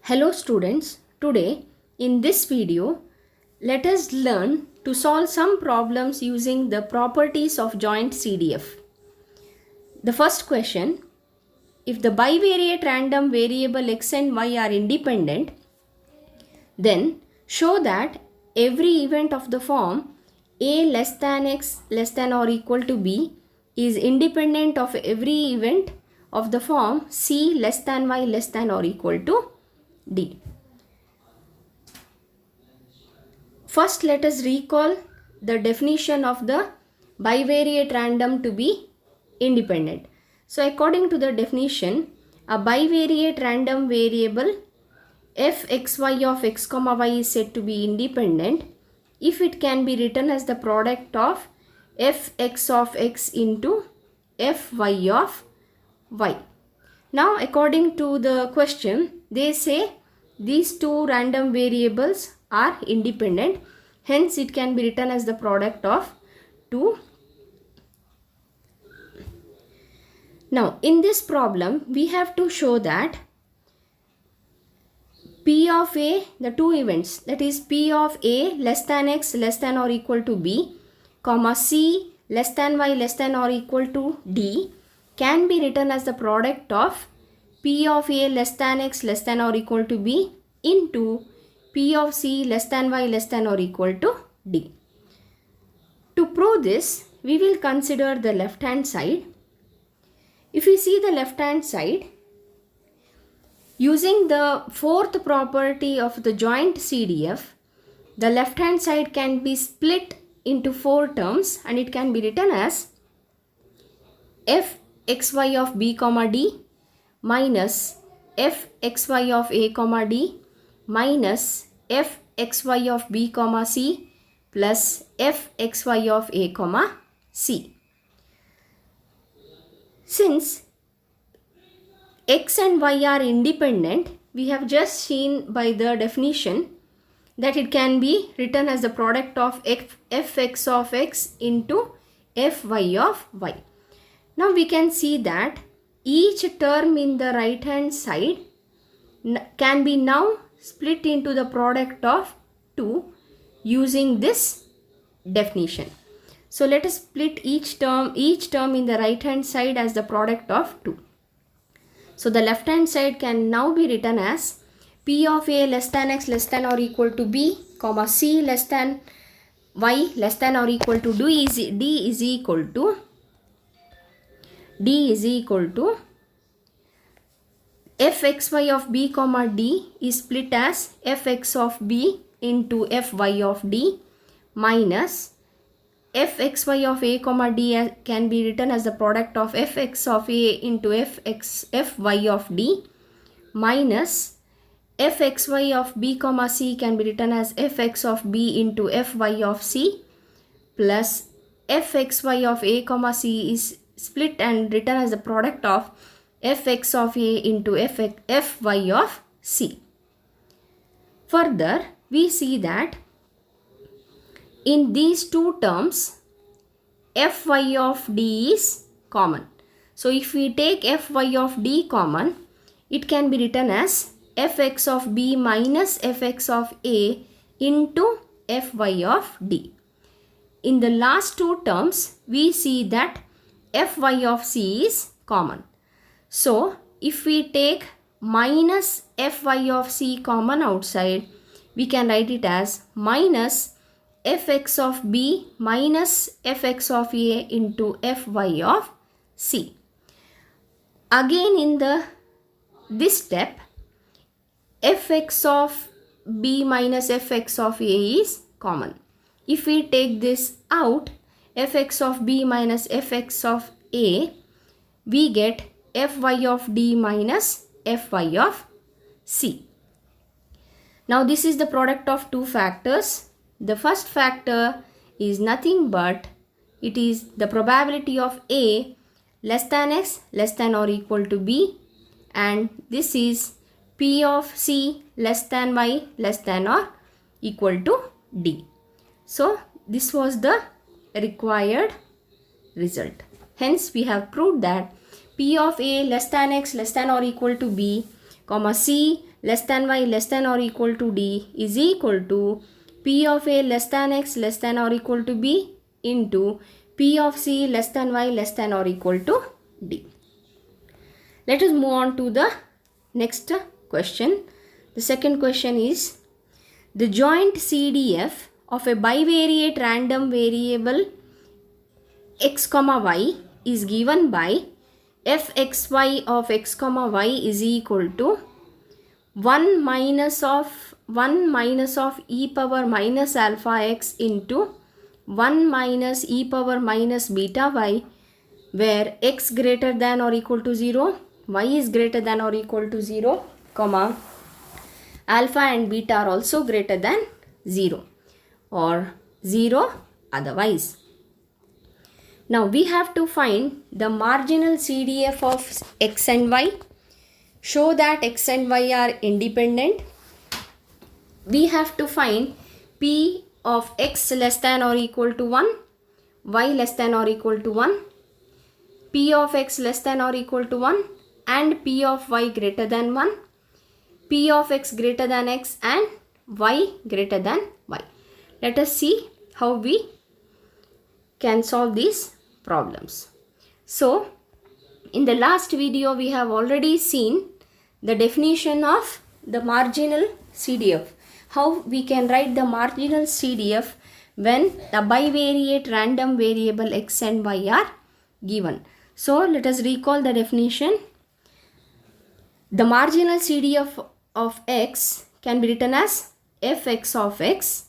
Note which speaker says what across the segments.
Speaker 1: Hello students, today in this video let us learn to solve some problems using the properties of joint CDF. The first question, if the bivariate random variable x and y are independent, then show that every event of the form a less than x less than or equal to b is independent of every event of the form c less than y less than or equal to d. First, let us recall the definition of the bivariate random to be independent. So, according to the definition, a bivariate random variable fxy of x comma y is said to be independent if it can be written as the product of fx of x into fy of y. Now, according to the question, they say these two random variables are independent. Hence, it can be written as the product of two. Now, in this problem, we have to show that P of A, the two events, that is P of A less than x less than or equal to B, comma C less than y less than or equal to D, can be written as the product of P of A less than x less than or equal to B into P of C less than y less than or equal to D. To prove this, we will consider the left hand side. If we see the left hand side, using the fourth property of the joint CDF, the left hand side can be split into four terms and it can be written as fxy of b comma d minus fxy of a comma d minus fxy of b comma c plus fxy of a comma c. Since x and y are independent, we have just seen by the definition that it can be written as the product of fx of x into fy of y. Now we can see that each term in the right hand side can be now split into the product of 2 using this definition. So let us split each term in the right hand side as the product of 2. So the left hand side can now be written as P of A less than x less than or equal to B, comma C less than y less than or equal to D is equal to fxy of b comma d is split as fx of b into fy of d minus fxy of a comma d can be written as the product of fx of a into fy of d minus fxy of b comma c can be written as fx of b into fy of c plus fxy of a comma c is split and written as the product of fx of a into fy of c. Further, we see that in these two terms, fy of d is common. So, if we take fy of d common, it can be written as fx of b minus fx of a into fy of d. In the last two terms, we see that fy of c is common. So, if we take minus fy of c common outside, we can write it as minus fx of b minus fx of a into fy of c. Again in this step, fx of b minus fx of a is common. If we take this out, fx of b minus fx of a, we get fy of d minus fy of c. Now this is the product of two factors. The first factor is nothing but it is the probability of a less than x less than or equal to b, and this is p of c less than y less than or equal to d. So this was the required result. Hence we have proved that P of A less than x less than or equal to B, comma C less than y less than or equal to D is equal to P of A less than X less than or equal to B into P of C less than Y less than or equal to D. Let us move on to the next question. The second question is the joint CDF of a bivariate random variable x comma y is given by fxy of x comma y is equal to 1 minus of e power minus alpha x into 1 minus e power minus beta y, where x greater than or equal to 0, y is greater than or equal to 0, comma alpha and beta are also greater than 0 or 0 otherwise. Now we have to find the marginal CDF of x and y. Show that x and y are independent. We have to find P of x less than or equal to 1, y less than or equal to 1, P of x less than or equal to 1 and P of y greater than 1, P of x greater than x and y greater than y. Let us see how we can solve these problems. So, in the last video we have already seen the definition of the marginal CDF. How we can write the marginal CDF when the bivariate random variable x and y are given. So, let us recall the definition. The marginal CDF of x can be written as fx of x,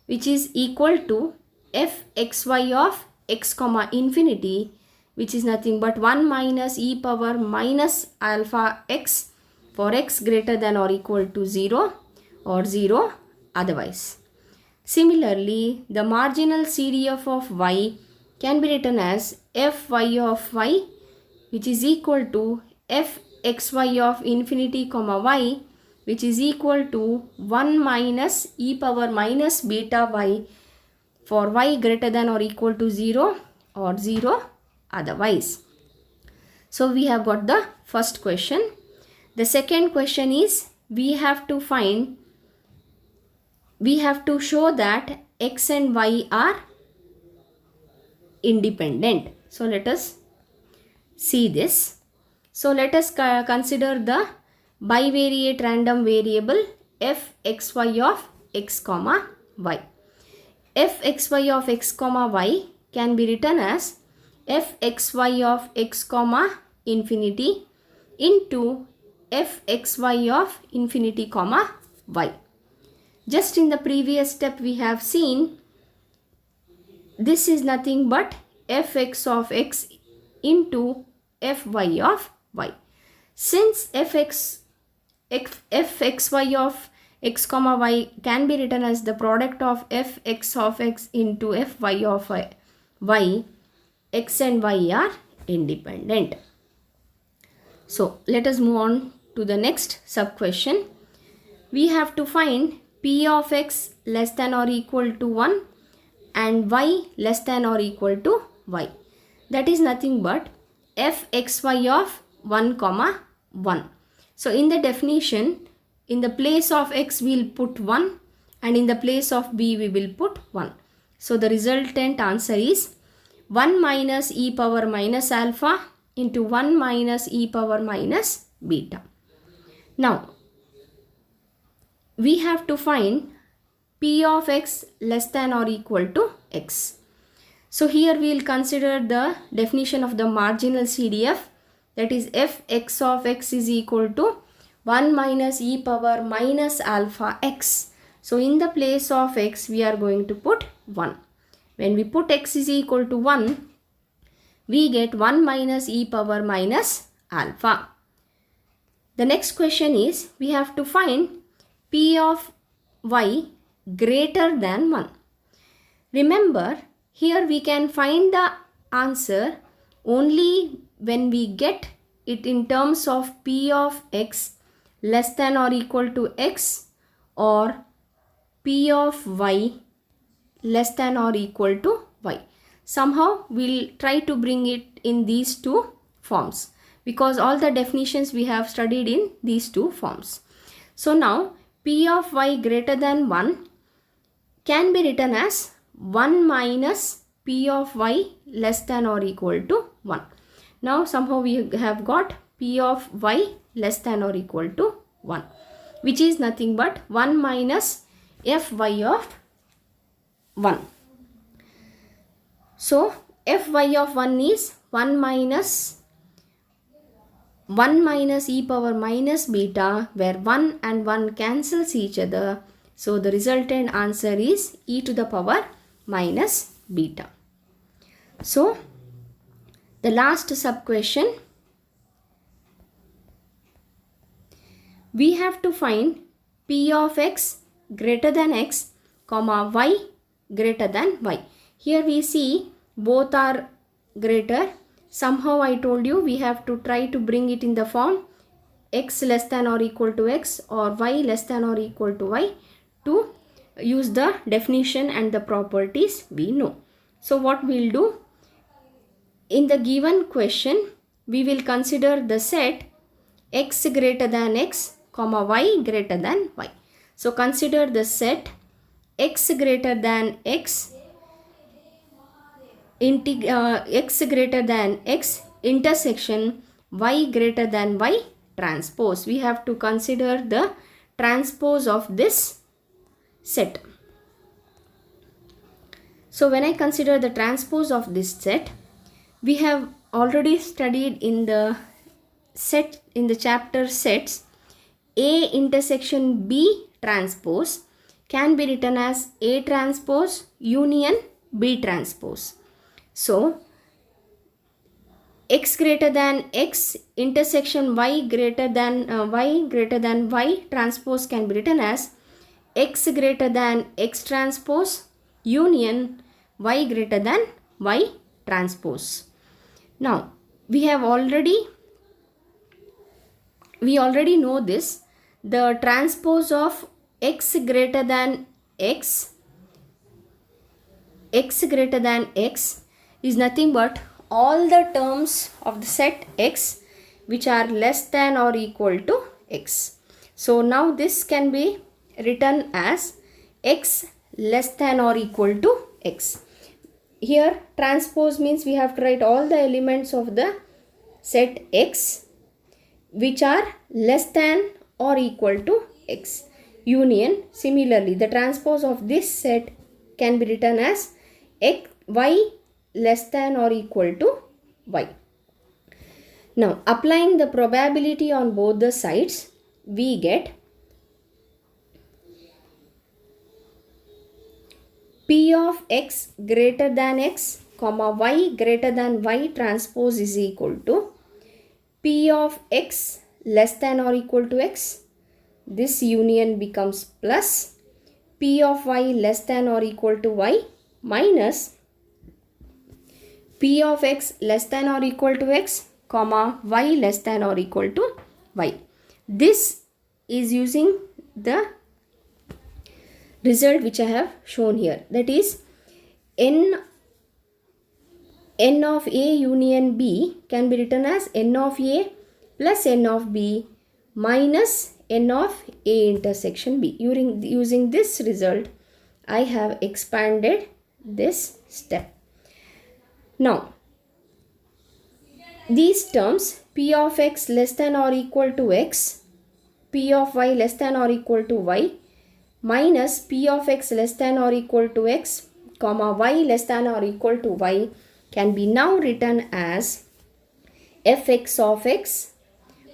Speaker 1: which is equal to fxy of x comma infinity, which is nothing but 1 minus e power minus alpha x for x greater than or equal to 0 or 0 otherwise. Similarly, the marginal CDF of y can be written as fy of y, which is equal to fxy of infinity comma y, which is equal to 1 minus e power minus beta y for y greater than or equal to 0 or 0 otherwise. So we have got the first question. The second question is we have to show that x and y are independent. So let us see this. So let us consider the bivariate random variable fxy of x comma y. Fxy of x comma y can be written as fxy of x comma infinity into fxy of infinity comma y. Just in the previous step we have seen this is nothing but fx of x into fy of y. Since fxy of x comma y can be written as the product of fx of x into fy of y, x and y are independent. So let us move on to the next sub question. We have to find p of x less than or equal to 1 and y less than or equal to y. That is nothing but fxy of 1 comma 1. So in the definition, in the place of x we will put 1 and in the place of b we will put 1. So the resultant answer is 1 minus e power minus alpha into 1 minus e power minus beta. Now we have to find p of x less than or equal to x. So here we will consider the definition of the marginal CDF, that is fx of x is equal to 1 minus e power minus alpha x. So in the place of x we are going to put 1. When we put x is equal to 1, we get 1 minus e power minus alpha. The next question is we have to find p of y greater than 1. Remember, here we can find the answer only when we get it in terms of p of x less than or equal to x or p of y less than or equal to y. Somehow we'll try to bring it in these two forms. because all the definitions we have studied in these two forms. So now p of y greater than 1 can be written as 1 minus p of y less than or equal to 1. Now somehow we have got p of y less than or equal to 1, which is nothing but 1 minus fy of 1. So fy of 1 is 1 minus e power minus beta, where 1 and 1 cancels each other. So the resultant answer is e to the power minus beta. So the last sub question, we have to find p of x greater than x, comma y greater than y. Here we see both are greater. Somehow I told you we have to try to bring it in the form x less than or equal to x or y less than or equal to y to use the definition and the properties we know. So what we'll do, in the given question we will consider the set x greater than x, comma y greater than y. So consider the set x greater than x, x greater than x intersection y greater than y transpose. We have to consider the transpose of this set. So when I consider the transpose of this set, we have already studied in the chapter sets, A intersection B transpose can be written as A transpose union B transpose. So x greater than x intersection y greater than y transpose can be written as x greater than x transpose union y greater than y transpose. Now we already know this. The transpose of x greater than x greater than x is nothing but all the terms of the set x which are less than or equal to x. So now this can be written as x less than or equal to x. Here transpose means we have to write all the elements of the set x which are less than or equal to x. Union, similarly the transpose of this set can be written as y less than or equal to y. Now applying the probability on both the sides, we get p of x greater than x, comma y greater than y transpose is equal to p of x less than or equal to x. This union becomes plus p of y less than or equal to y minus p of x less than or equal to x, comma y less than or equal to y. This is using the result which I have shown here, that is n of A union B can be written as n of A plus n of B minus n of A intersection B. Using this result, I have expanded this step. Now, these terms p of x less than or equal to x, p of y less than or equal to y minus p of x less than or equal to x, comma y less than or equal to y can be now written as fx of x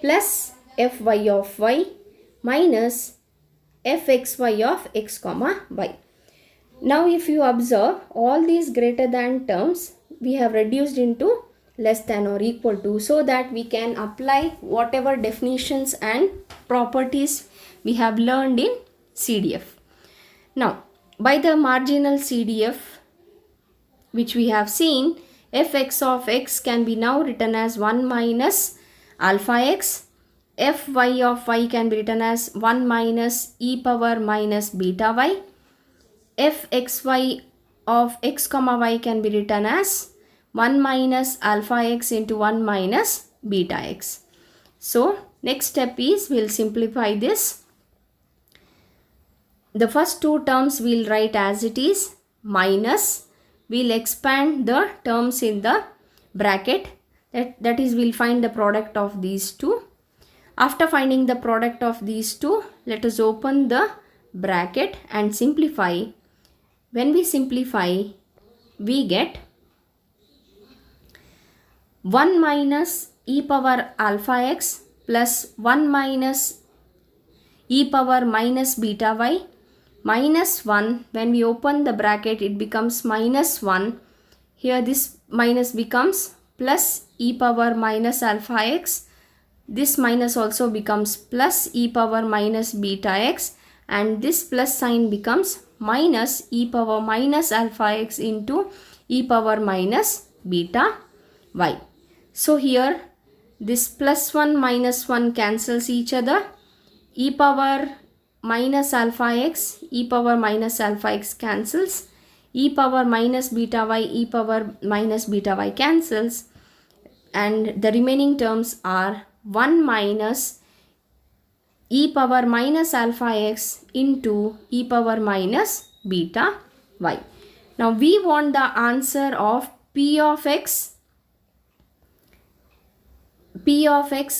Speaker 1: plus fy of y minus fxy of x comma y. Now if you observe, all these greater than terms we have reduced into less than or equal to, so that we can apply whatever definitions and properties we have learned in CDF. Now by the marginal CDF which we have seen, fx of x can be now written as 1 minus alpha x, fy of y can be written as 1 minus e power minus beta y, fxy of x comma y can be written as 1 minus alpha x into 1 minus beta x. So next step is we'll simplify this. The first two terms we'll write as it is, minus, we'll expand the terms in the bracket, that is we'll find the product of these two. After finding the product of these two, let us open the bracket and simplify. When we simplify, we get 1 minus e power alpha x plus 1 minus e power minus beta y minus 1. When we open the bracket, it becomes minus 1. Here this minus becomes plus e power minus alpha x. This minus also becomes plus e power minus beta x, and this plus sign becomes minus e power minus alpha x into e power minus beta y. So here this plus 1 minus 1 cancels each other. E power minus alpha x, e power minus alpha x cancels. E power minus beta y, e power minus beta y cancels. And the remaining terms are 1 minus e power minus alpha x into e power minus beta y. Now we want the answer of p of x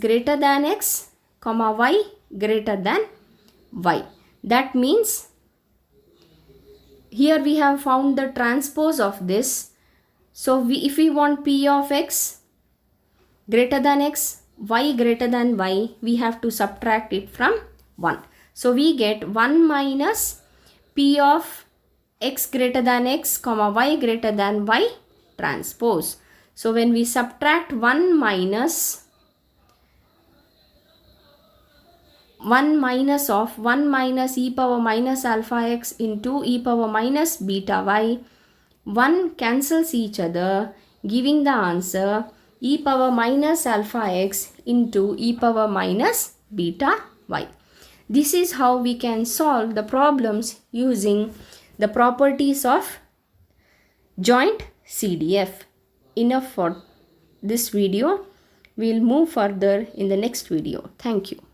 Speaker 1: greater than x, comma y greater than y. That means here we have found the transpose of this. So if we want p of x greater than x, y greater than y, we have to subtract it from 1. So we get 1 minus p of x greater than x, comma y greater than y transpose. So when we subtract 1 minus of 1 minus e power minus alpha x into e power minus beta y, 1 cancels each other, giving the answer e power minus alpha x into e power minus beta y. This is how we can solve the problems using the properties of joint CDF. Enough for this video. We'll move further in the next video. Thank you.